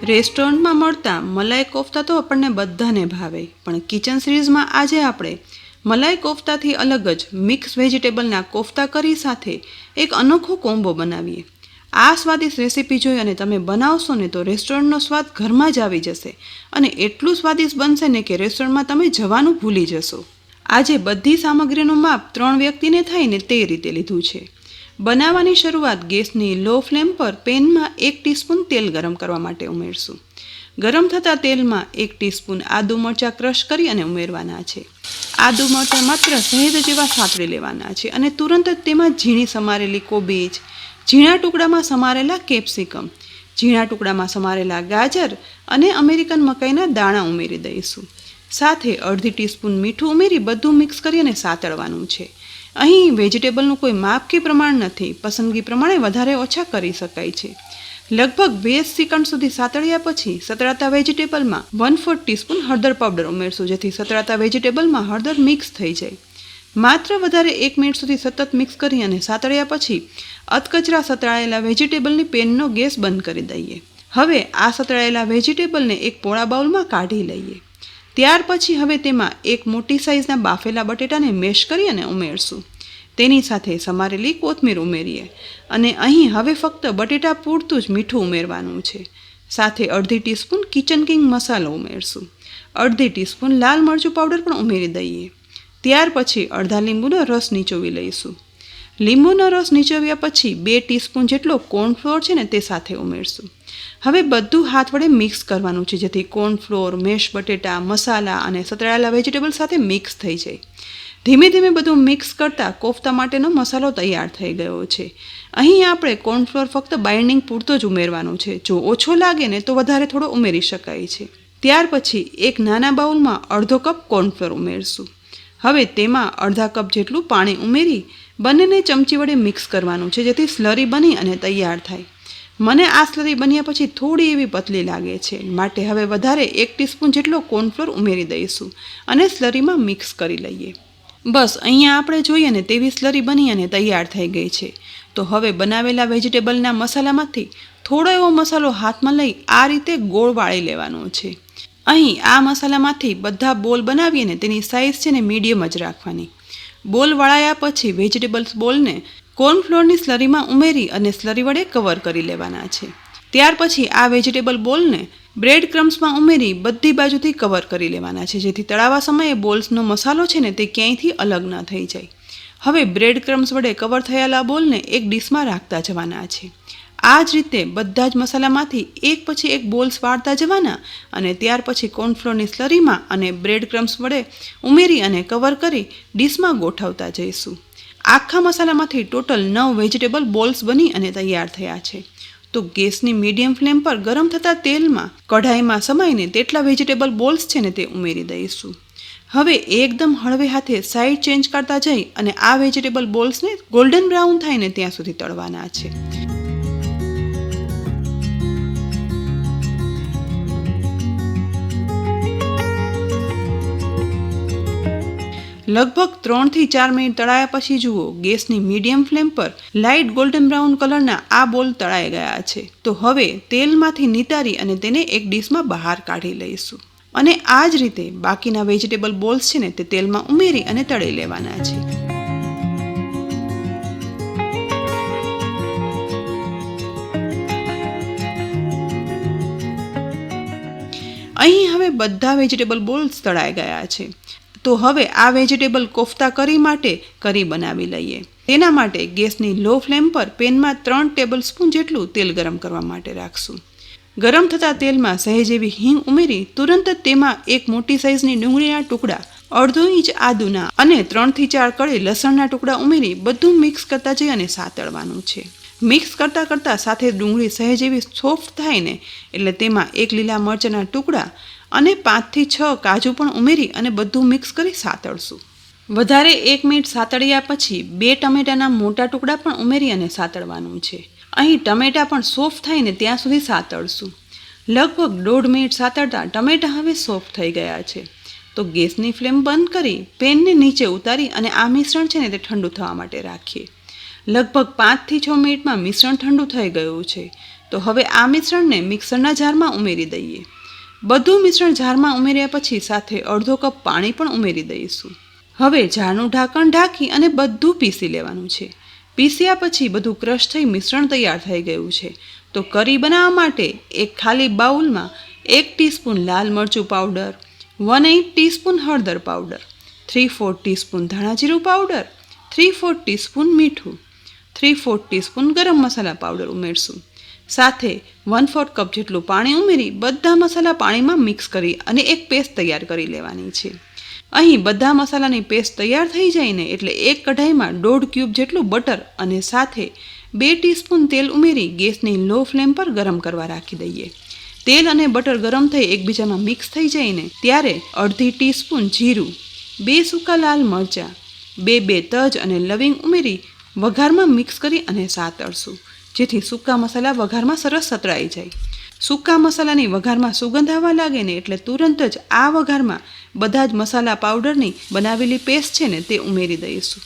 રેસ્ટોરન્ટમાં મળતા મલાઈ કોફતા તો આપણને બધાને ભાવે, પણ કિચન સિરીઝમાં આજે આપણે મલાઈ કોફતાથી અલગ જ મિક્સ વેજીટેબલના કોફતા કરી સાથે એક અનોખો કોમ્બો બનાવીએ. આ સ્વાદિષ્ટ રેસીપી જોઈ અને તમે બનાવશો ને તો રેસ્ટોરન્ટનો સ્વાદ ઘરમાં જ આવી જશે અને એટલું સ્વાદિષ્ટ બનશે ને કે રેસ્ટોરન્ટમાં તમે જવાનું ભૂલી જશો. આજે બધી સામગ્રીનું માપ 3 વ્યક્તિને થાય ને તે રીતે લીધું છે. બનાવવાની શરૂઆત ગેસની લો ફ્લેમ પર પેનમાં 1 ટીસ્પૂન તેલ ગરમ કરવા માટે ઉમેરશું. ગરમ થતાં તેલમાં 1 ટીસ્પૂન આદુ મરચાં ક્રશ કરી અને ઉમેરવાના છે. આદુ મરચાં માત્ર સહેજ જેવા સાતળી લેવાના છે અને તુરંત જ તેમાં ઝીણી સમારેલી કોબીજ, ઝીણા ટુકડામાં સમારેલા કેપ્સિકમ, ઝીણા ટુકડામાં સમારેલા ગાજર અને અમેરિકન મકાઈના દાણા ઉમેરી દઈશું. સાથે અડધી ટીસ્પૂન મીઠું ઉમેરી બધું મિક્સ કરી અને સાતળવાનું છે. અહીં વેજીટેબલનું કોઈ માપ કે પ્રમાણ નથી, પસંદગી પ્રમાણે વધારે ઓછા કરી શકાય છે. લગભગ 2 સેકન્ડ સુધી સાતળ્યા પછી સતળાતા વેજીટેબલમાં 1/4 ટીસ્પૂન હળદર પાવડર ઉમેરશું, જેથી સતળાતા વેજીટેબલમાં હળદર મિક્સ થઈ જાય. માત્ર વધારે 1 મિનિટ સુધી સતત મિક્સ કરી અને સાતળ્યા પછી અધકચરા સતળાયેલા વેજીટેબલની પેનનો ગેસ બંધ કરી દઈએ. હવે આ સતળાયેલા વેજીટેબલને એક પોળા બાઉલમાં કાઢી લઈએ. ત્યાર પછી હવે તેમાં એક મોટી સાઇઝના બાફેલા બટેટાને મેશ કરી અને ઉમેરશું. તેની સાથે સમારેલી કોથમીર ઉમેરીએ અને અહીં હવે ફક્ત બટેટા પૂરતું જ મીઠું ઉમેરવાનું છે. સાથે અડધી ટીસ્પૂન કિચન કિંગ મસાલો ઉમેરશું. અડધી ટીસ્પૂન લાલ મરચું પાવડર પણ ઉમેરી દઈએ. ત્યાર પછી અડધા લીંબુનો રસ નીચોવી લઈશું. લીંબુનો રસ નીચોવ્યા પછી 2 ટીસ્પૂન જેટલો કોર્નફ્લોર છે ને તે સાથે ઉમેરશું. હવે બધું હાથ વડે મિક્સ કરવાનું છે, જેથી કોર્નફ્લોર, મેશ બટેટા, મસાલા અને સતળાયેલા વેજીટેબલ સાથે મિક્સ થઈ જાય. ધીમે ધીમે બધું મિક્સ કરતાં કોફતા માટેનો મસાલો તૈયાર થઈ ગયો છે. અહીં આપણે કોર્નફ્લોર ફક્ત બાઇન્ડિંગ પૂરતો જ ઉમેરવાનો છે. જો ઓછો લાગે ને તો વધારે થોડો ઉમેરી શકાય છે. ત્યાર પછી એક નાના બાઉલમાં અડધો કપ કોર્નફ્લોર ઉમેરશું. હવે તેમાં અડધા કપ જેટલું પાણી ઉમેરી બંનેને ચમચી વડે મિક્સ કરવાનું છે, જેથી સ્લરી બની અને તૈયાર થાય. મને આ સ્લરી બન્યા પછી થોડી એવી પતલી લાગે છે, માટે હવે વધારે 1 ટીસ્પૂન જેટલો કોર્નફ્લોર ઉમેરી દઈશું અને સ્લરીમાં મિક્સ કરી લઈએ. બસ અહીંયા આપણે જોઈએ ને તેવી સ્લરી બની અને તૈયાર થઈ ગઈ છે. તો હવે બનાવેલા વેજીટેબલના મસાલામાંથી થોડો એવો મસાલો હાથમાં લઈ આ રીતે ગોળ વાળી લેવાનો છે. અહીં આ મસાલામાંથી બધા બોલ બનાવીએ ને તેની સાઇઝ છે ને મીડિયમ જ રાખવાની. બોલ વળાયા પછી વેજીટેબલ્સ બોલને કોર્નફ્લોરની સ્લરીમાં ઉમેરી અને સ્લરી વડે કવર કરી લેવાના છે. ત્યાર પછી આ વેજીટેબલ બોલને બ્રેડ ક્રમ્સમાં ઉમેરી બધી બાજુથી કવર કરી લેવાના છે, જેથી તળાવા સમયે બોલ્સનો મસાલો છે ને તે ક્યાંયથી અલગ ન થઈ જાય. હવે બ્રેડ ક્રમ્સ વડે કવર થયેલા બોલને એક ડીશમાં રાખતા જવાના છે. આ જ રીતે બધા જ મસાલામાંથી એક પછી એક બોલ્સ વાળતા જવાના અને ત્યાર પછી કોર્નફ્લોરની સ્લરીમાં અને બ્રેડ ક્રમ્સ વડે ઉમેરી અને કવર કરી ડીશમાં ગોઠવતા જઈશું. આખા મસાલામાંથી ટોટલ 9 વેજીટેબલ બોલ્સ બની અને તૈયાર થયા છે. તો ગેસની મીડિયમ ફ્લેમ પર ગરમ થતા તેલમાં કઢાઈમાં સમાઈને તેટલા વેજીટેબલ બોલ્સ છે ને તે ઉમેરી દઈશું. હવે એકદમ હળવે હાથે સાઈડ ચેન્જ કરતા જઈ અને આ વેજીટેબલ બોલ્સને ગોલ્ડન બ્રાઉન થાય ને ત્યાં સુધી તળવાના છે. લગભગ 3 થી 4 મિનિટ તળાયા પછી જુઓ, ગેસની મીડિયમ ફ્લેમ પર લાઇટ ગોલ્ડન બ્રાઉન કલરના આ બોલ તળાઈ ગયા છે. તો હવે તેલમાંથી નિતારી અને તેને એક ડીશમાં બહાર કાઢી લઈશું અને આ જ રીતે બાકીના વેજીટેબલ બોલ્સ છે ને તે તેલમાં ઉમેરી અને તળી લેવાના છે. અહીં હવે બધા વેજીટેબલ બોલ્સ તળાઈ ગયા છે. તો હવે આ વેજીટેબલ કોફતા કરી માટે કરી બનાવી લઈએ. તેના માટે ગેસની લો ફ્લેમ પર પેનમાં 3 ટેબલ સ્પૂન જેટલું તેલ ગરમ કરવા માટે રાખશું. ગરમ થતાં તેલમાં સહેજ એવી હિંગ ઉમેરી તુરંત જ તેમાં એક મોટી સાઇઝની ડુંગળીના ટુકડા, અડધો ઇંચ આદુના અને 3 થી 4 કળી લસણના ટુકડા ઉમેરી બધું મિક્સ કરતા જઈ અને સાતળવાનું છે. મિક્સ કરતાં કરતાં સાથે ડુંગળી સહેજ એવી સોફ્ટ થાય ને એટલે તેમાં 1 લીલા મરચાંના ટુકડા અને 5 થી 6 કાજુ પણ ઉમેરી અને બધું મિક્સ કરી સાતળશું. વધારે 1 મિનિટ સાતળ્યા પછી 2 ટમેટાના મોટા ટુકડા પણ ઉમેરી અને સાતળવાનું છે. અહીં ટમેટા પણ સોફ્ટ થાય ને ત્યાં સુધી સાતળશું. લગભગ 1.5 મિનિટ સાતળતા ટમેટા હવે સોફ્ટ થઈ ગયા છે. તો ગેસની ફ્લેમ બંધ કરી પેનને નીચે ઉતારી અને આ મિશ્રણ છે ને તે ઠંડુ થવા માટે રાખીએ. લગભગ 5 થી 6 મિનિટમાં મિશ્રણ ઠંડુ થઈ ગયું છે. તો હવે આ મિશ્રણને મિક્સરના જારમાં ઉમેરી દઈએ. બધું મિશ્રણ જારમાં ઉમેર્યા પછી સાથે અડધો કપ પાણી પણ ઉમેરી દઈશું. હવે જારનું ઢાંકણ ઢાંકી અને બધું પીસી લેવાનું છે. પીસ્યા પછી બધું ક્રશ થઈ મિશ્રણ તૈયાર થઈ ગયું છે. તો કરી બનાવવા માટે એક ખાલી બાઉલમાં 1 ટીસ્પૂન લાલ મરચું પાવડર, 1/8 ટીસ્પૂન હળદર પાવડર, 3/4 ટીસ્પૂન ધાણાજીરું પાવડર, 3/4 ટીસ્પૂન મીઠું, 3/4 ટીસ્પૂન ગરમ મસાલા પાવડર ઉમેરશું. સાથે 1/4 કપ જેટલું પાણી ઉમેરી બધા મસાલા પાણીમાં મિક્સ કરી અને એક પેસ્ટ તૈયાર કરી લેવાની છે. અહીં બધા મસાલાની પેસ્ટ તૈયાર થઈ જાય ને એટલે એક કઢાઈમાં 1.5 ક્યુબ જેટલું બટર અને સાથે 2 ટીસ્પૂન તેલ ઉમેરી ગેસની લો ફ્લેમ પર ગરમ કરવા રાખી દઈએ. તેલ અને બટર ગરમ થઈ એકબીજામાં મિક્સ થઈ જાય ને ત્યારે અડધી ટીસ્પૂન જીરું, 2 સૂકા લાલ મરચાં, 2 તજ અને લવિંગ ઉમેરી વઘારમાં મિક્સ કરી અને સાતળશું, જેથી સૂકા મસાલા વઘારમાં સરસ સતળાઈ જાય. સૂકા મસાલાની વઘારમાં સુગંધ આવવા લાગે ને એટલે તુરંત જ આ વઘારમાં બધા જ મસાલા પાવડરની બનાવેલી પેસ્ટ છે ને તે ઉમેરી દઈશું.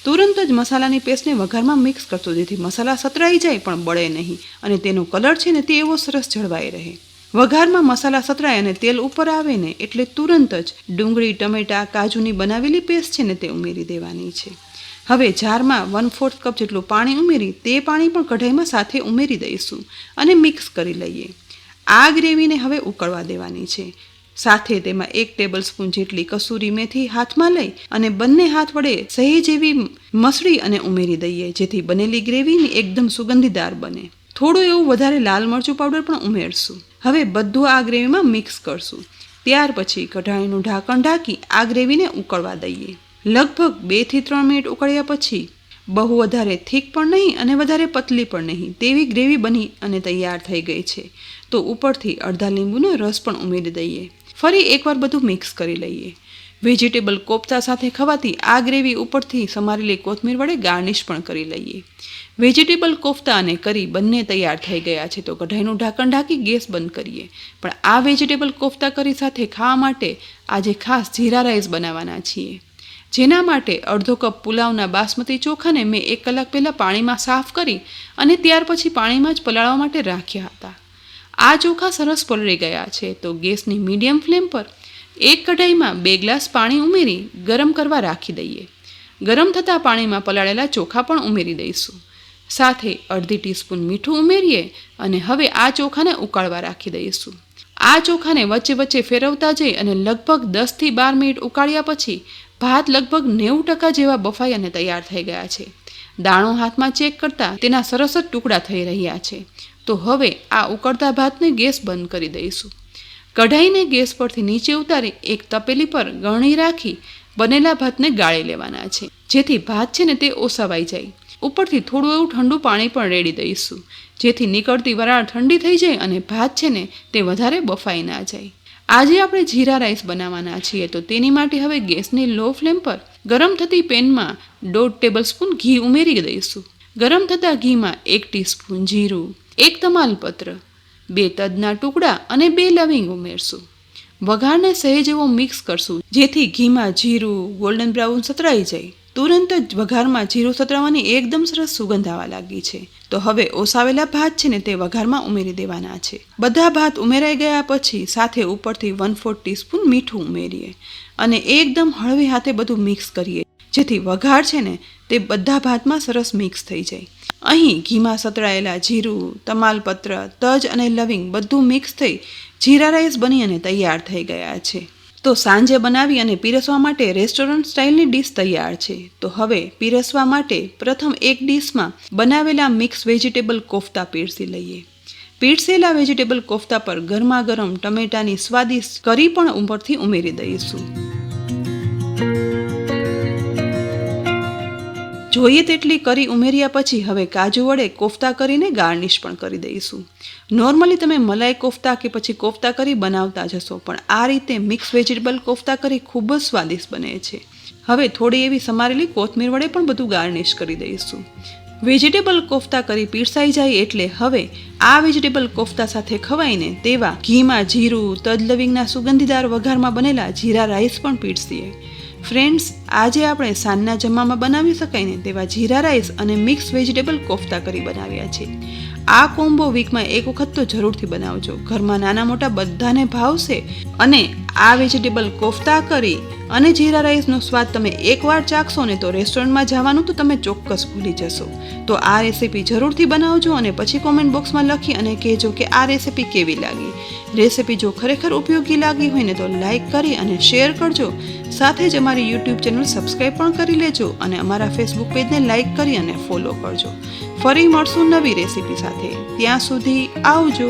તુરંત જ મસાલાની પેસ્ટને વઘારમાં મિક્સ કરશું, જેથી મસાલા સતળાઈ જાય પણ બળે નહીં અને તેનો કલર છે ને તે એવો સરસ જળવાઈ રહે. વઘારમાં મસાલા સતળાય અને તેલ ઉપર આવે ને એટલે તુરંત જ ડુંગળી, ટમેટાં, કાજુની બનાવેલી પેસ્ટ છે ને તે ઉમેરી દેવાની છે. હવે જારમાં 1/4 કપ જેટલું પાણી ઉમેરી તે પાણી પણ કઢાઈમાં સાથે ઉમેરી દઈશું અને મિક્સ કરી લઈએ. આ ગ્રેવીને હવે ઉકળવા દેવાની છે. સાથે તેમાં 1 ટેબલસ્પૂન જેટલી કસૂરી મેથી હાથમાં લઈ અને બંને હાથ વડે સહેજ એવી મસળી અને ઉમેરી દઈએ, જેથી બનેલી ગ્રેવી એકદમ સુગંધીદાર બને. થોડું એવું વધારે લાલ મરચું પાવડર પણ ઉમેરશું. હવે બધું આ ગ્રેવીમાં મિક્સ કરશું. ત્યાર પછી કઢાઈનું ઢાંકણ ઢાંકી આ ગ્રેવીને ઉકળવા દઈએ. લગભગ 2 થી 3 મિનિટ ઉકળ્યા પછી બહુ વધારે થીક પણ નહીં અને વધારે પતલી પણ નહીં તેવી ગ્રેવી બની અને તૈયાર થઈ ગઈ છે. તો ઉપરથી અડધા લીંબુનો રસ પણ ઉમેરી દઈએ. ફરી એકવાર બધું મિક્સ કરી લઈએ. વેજીટેબલ કોફતા સાથે ખવાતી આ ગ્રેવી ઉપરથી સમારેલી કોથમીર વડે ગાર્નિશ પણ કરી લઈએ. વેજીટેબલ કોફતા અને કરી બંને તૈયાર થઈ ગયા છે. તો કઢાઈનું ઢાંકણ ઢાંકી ગેસ બંધ કરીએ. પણ આ વેજીટેબલ કોફતા કરી સાથે ખાવા માટે આજે ખાસ જીરા રાઈસ બનાવવાના છીએ. જેના માટે અડધો કપ પુલાવના બાસમતી ચોખાને મેં 1 કલાક પહેલાં પાણીમાં સાફ કરી અને ત્યાર પછી પાણીમાં જ પલાળવા માટે રાખ્યા હતા. આ ચોખા સરસ પલળી ગયા છે. તો ગેસની મીડિયમ ફ્લેમ પર એક કઢાઈમાં 2 ગ્લાસ પાણી ઉમેરી ગરમ કરવા રાખી દઈએ. ગરમ થતાં પાણીમાં પલાળેલા ચોખા પણ ઉમેરી દઈશું. સાથે અડધી ટીસ્પૂન મીઠું ઉમેરીએ અને હવે આ ચોખાને ઉકાળવા રાખી દઈશું. આ ચોખાને વચ્ચે વચ્ચે ફેરવતા જઈ અને લગભગ 10 થી 12 મિનિટ ઉકાળ્યા પછી ભાત લગભગ 90% જેવા બફાઈ અને તૈયાર થઈ ગયા છે. દાણો હાથમાં ચેક કરતાં તેના સરસ જ ટુકડા થઈ રહ્યા છે. તો હવે આ ઉકળતા ભાતને ગેસ બંધ કરી દઈશું. કઢાઈને ગેસ પરથી નીચે ઉતારી એક તપેલી પર ગળણી રાખી બનેલા ભાતને ગાળી લેવાના છે, જેથી ભાત છે ને તે ઓસાવાઈ જાય. ઉપરથી થોડું એવું ઠંડુ પાણી પણ રેડી દઈશું, જેથી નીકળતી વરાળ ઠંડી થઈ જાય અને ભાત છે ને તે વધારે બફાઈ ના જાય. આજે આપણે જીરા રાઈસ બનાવવાના છીએ. તો તેની માટે હવે ગેસની લો ફ્લેમ પર ગરમ થતી પેનમાં 1.5 ટેબલસ્પૂન ઘી ઉમેરી દઈશું. ગરમ થતા ઘીમાં 1 ટીસ્પૂન જીરું, 1 તમાલપત્ર, 2 તજના ટુકડા અને 2 લવિંગ ઉમેરશું. વઘારને સહેજ એવો મિક્સ કરશું, જેથી ઘીમાં જીરું ગોલ્ડન બ્રાઉન સતળાઈ જાય. તુરંત જ વઘારમાં જીરું સતળવાની એકદમ સરસ સુગંધ આવવા લાગી છે. તો હવે ઓસાવેલા ભાત છે ને તે વઘારમાં ઉમેરી દેવાના છે. બધા ભાત ઉમેરાઈ ગયા પછી સાથે ઉપરથી 1/4 ટીસ્પૂન મીઠું ઉમેરીએ અને એકદમ હળવી હાથે બધું મિક્સ કરીએ, જેથી વઘાર છે ને તે બધા ભાતમાં સરસ મિક્સ થઈ જાય. અહીં ઘીમાં સતળાયેલા જીરું, તમાલપત્ર, તજ અને લવિંગ બધું મિક્સ થઈ જીરા રાઈસ બની અને તૈયાર થઈ ગયા છે. તો સાંજે બનાવી અને પીરસવા માટે રેસ્ટોરન્ટ સ્ટાઇલની ડીશ તૈયાર છે. તો હવે પીરસવા માટે પ્રથમ એક ડીશમાં બનાવેલા મિક્સ વેજીટેબલ કોફતા પીરસી લઈએ. પીરસેલા વેજીટેબલ કોફતા પર ગરમા ગરમ ટમેટાની સ્વાદિષ્ટ કરી પણ ઉપરથી ઉમેરી દઈશું. જોઈએ તેટલી કરી ઉમેર્યા પછી હવે કાજુ વડે કોફતા કરીને ગાર્નિશ પણ કરી દઈશું. નોર્મલી તમે મલાઈ કોફતા કે પછી કોફતા કરી બનાવતા જ હશો, પણ આ રીતે મિક્સ વેજીટેબલ કોફતા કરી ખૂબ જ સ્વાદિષ્ટ બને છે. હવે થોડી એવી સમારેલી કોથમીર વડે પણ બધું ગાર્નિશ કરી દઈશું. વેજીટેબલ કોફતા કરી પીરસાઈ જાય એટલે હવે આ વેજીટેબલ કોફતા સાથે ખવાઈને તેવા ઘીમાં જીરું, તજ, લવિંગના સુગંધીદાર વઘારમાં બનેલા જીરા રાઈસ પણ પીરસીએ. ફ્રેન્ડ્સ, આજે આપણે સાંજના જમવામાં બનાવી શકાય ને તેવા જીરા રાઈસ અને મિક્સ વેજીટેબલ કોફતા કરી બનાવ્યા છે. આ કોમ્બો વીકમાં એક વખત તો જરૂરથી બનાવજો. ઘરમાં નાના મોટા બધાને ભાવશે અને આ વેજીટેબલ કોફતા કરી અને જીરા રાઈસનો સ્વાદ તમે એકવાર ચાખશો ને તો રેસ્ટોરન્ટમાં જવાનું તો તમે ચોક્કસ ભૂલી જશો. તો આ રેસીપી જરૂરથી બનાવજો અને પછી કોમેન્ટ બોક્સમાં લખી અને કહેજો કે આ રેસીપી કેવી લાગી. રેસીપી જો ખરેખર ઉપયોગી લાગી હોય ને તો લાઈક કરી અને શેર કરજો. સાથે જ અમારી યુટ્યુબ ચેનલ સબસ્ક્રાઈબ પણ કરી લેજો અને અમારા ફેસબુક પેજને લાઈક કરી અને ફોલો કરજો. ફરી મળશું નવી રેસીપી સાથે. ત્યાં સુધી આવજો.